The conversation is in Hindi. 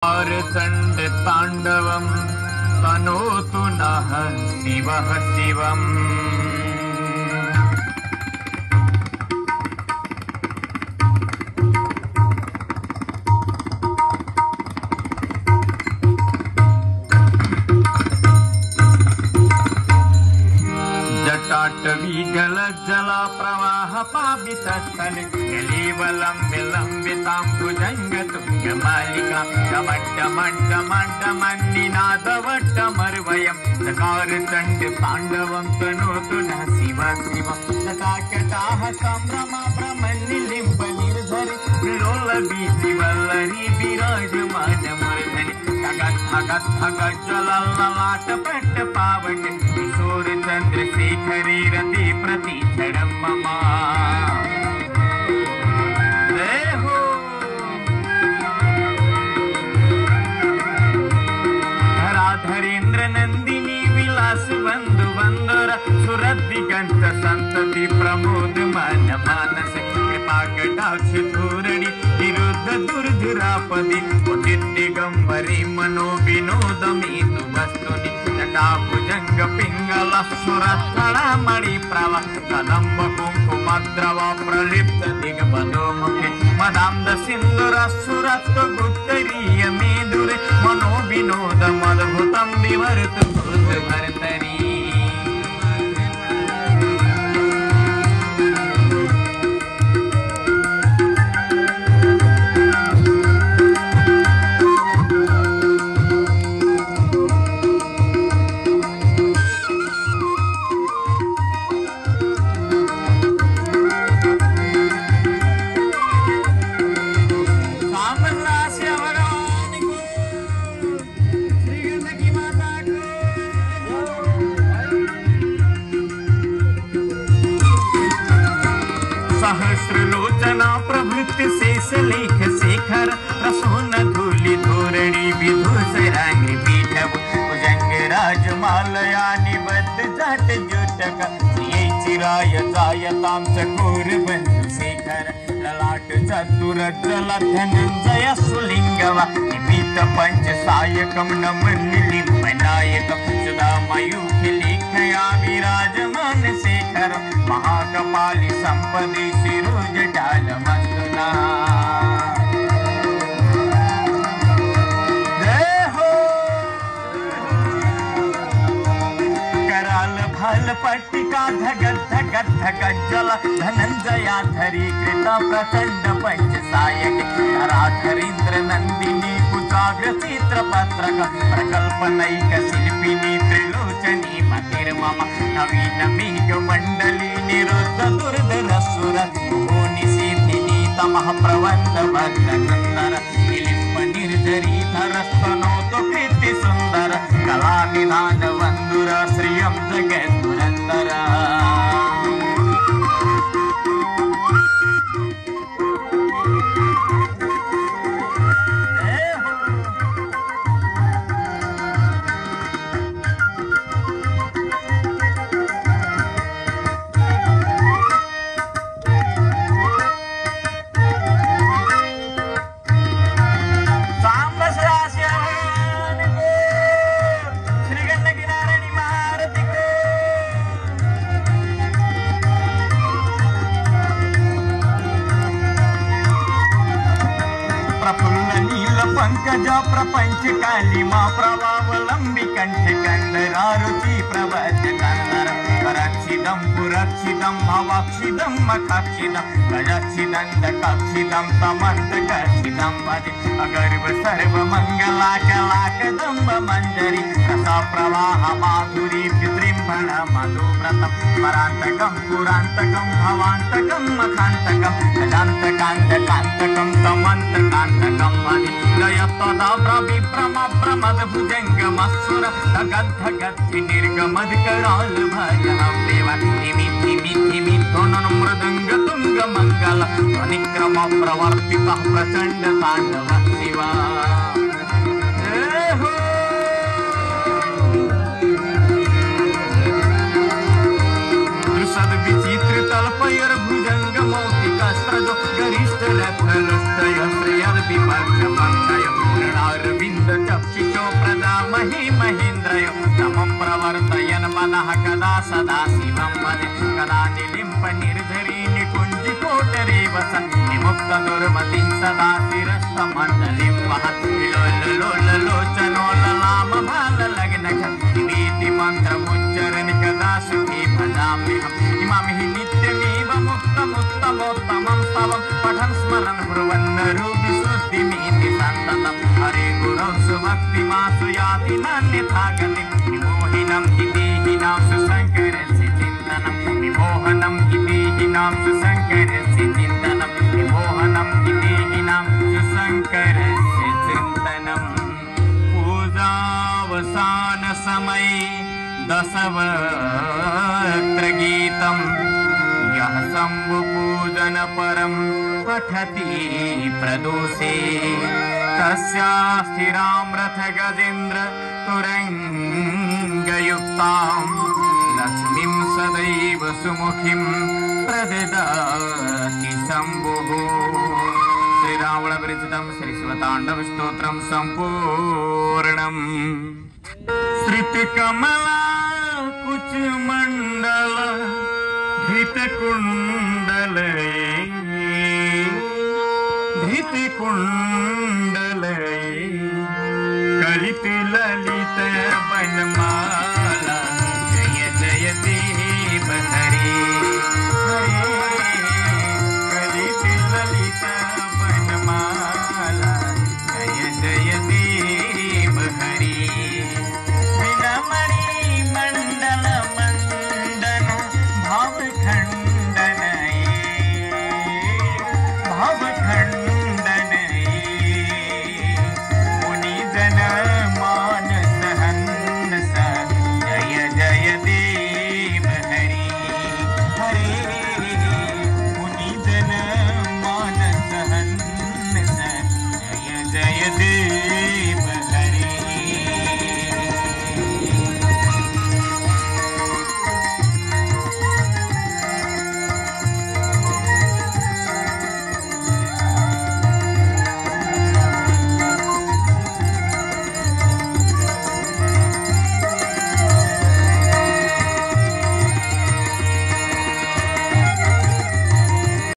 चंड तांडवं तनोतु नः शिवः शिवम्। जटाटवीगल जल प्रवाह पावितस्थले कलीवलं विलंबितां भुजङ्गतुङ्गमालिका डमड्डमड्डमड्डमन्निनादवट्टमर्वयं चकार चण्ड ताण्डवं तनोतु नः शिवः शिवम्। जटाकटाः संभ्रमा भ्रमन्निलिम्बनिर्झरि लोलभीतिवल्लरी विराजमानमूर्धनि जलल्ललाटपट्ट पावक किशोर चंद्रशेखरे रति प्रतीक्षणं मम। जय हो धराधरेन्द्र नंदिनी विलास बंधु बंधुर सुरदिगंत संतति प्रमोद मन मानस कृपा कटाक्ष धूरणी विरुद्ध दुर्धरापदि उदित दिगंबरी मनो विनोदमेतु वस्तुनि जटाभुजंग पिंगल सुरस्थला मणि प्रव कदंब कुंकुमद्रव प्रलिप्त दिग्बधोमुखे मदांद सिंदूर सुरत्व गुत्तरीय मेदुरे मनो विनोद मद्भुतं विवर्त भर्तरी। सहस्रलोचना प्रभृति शेष लेख शेखर प्रसून धूलि धोरणी विधुसरांगी पीठव भुजंग राजमालया निबद्ध जाट जुटक श्रियै चिराय जायतां चकोर बंधु शेखर ललाट चतुर जल धनंजय सुलिंगव निमित पंच सायकं नमन लिम्बनायकं सुधामयूखि लेखया विराजमान शेखर महाकपाली संपदि शिरोजटालमस्तुना। जय हो कराल भाल पट्टिका धगत धगत धगत जल धनंजयाधरी कृत प्रचंड पंच सायक धराधरेन्द्र नंदिनी कुचाग्र चित्र पत्रक प्रकल्पनैक शिल्पिनी त्रिलोचनी मतिर्मम नवीन मेघ मंडली निरुद्ध दुर्धर सुर निषेधिनी तमः प्रवंद भक्त सुंदर निलिम्ब निर्जरी धरस्तनोतु प्रीति सुंदर कला निधान वंदुर श्रियं जगत् पुरंदर। पंकज प्रपंच कालिमा प्रवावलंबी कंठ कंदरारुचि प्रवच कंदर करक्षिदं पुरक्षिदं भवाक्षिदं मखाक्षिदं गजक्षिदं दक्षिदं तमन्तकक्षिदं मदि अगर्भ सर्व मंगला कलाकदंब मंजरी रसा प्रवाह माधुरी विजृंभण मधुव्रतं परान्तकं पुरान्तकं भवान्तकं मखान्तकं गजान्तकान्तकान्तकं तमन्तकान्तकं मदि लयत्तदा प्रविभ्रमप्रमद भुजङ्गमसुर धगद्धगद् विनिर्गमद् कराल भजनं देव निमित्तिमित्तिमित्तोनं मृदङ्ग तुङ्ग मङ्गल ध्वनिक्रम प्रवर्तितः प्रचण्ड ताण्डव शिवा। दृशद विचित्र तल्पयर भुजङ्ग मौक्तिकस्त्रजो गरिष्ठ रथलस्तय श्रेयर् विपर्य पंचय कदा सदा शिवं वदे कदा निलिम्प निर्झरी निकुञ्जिकोटरे वसन् विमुक्त दुर्मतिं सदा शिरस्तमण्डलीं वहत् लोचनोल्लाम भाललग्नखं नीति मन्त्रमुच्चरन् कदा सुखी भजाम्यहम् इमामि हि नित्यमेव मुक्तमुत्तमोत्तमं स्तवं पठन् स्मरन् ब्रुवन् रूपिशुद्धिमिति सन्ततं हरे गुरौ सुभक्तिमासु याति नान्यथा गतिं विमोहिनं हि देहिनां सुशङ्करस्य चिन्तनं विमोहनं हि देहिनां सुशङ्करस्य चिन्तनं विमोहनं हि देहिनां सुशङ्करस्य चिन्तनं पूजावसान समये दशवक्त्र गीतम् यः शम्भुपूजन परं पठति प्रदोषे तस्यास्थिरां रथ गजेन्द्र तुरङ्गयुक्तां लक्ष्मीं सदैव सुमुखीं प्रददाति शम्भुः। श्रीरावणविरचितं श्रीशिवताण्डवस्तोत्रं सम्पूर्णम्। श्रुतिकमला कुचमण्डल धृतकुण्डले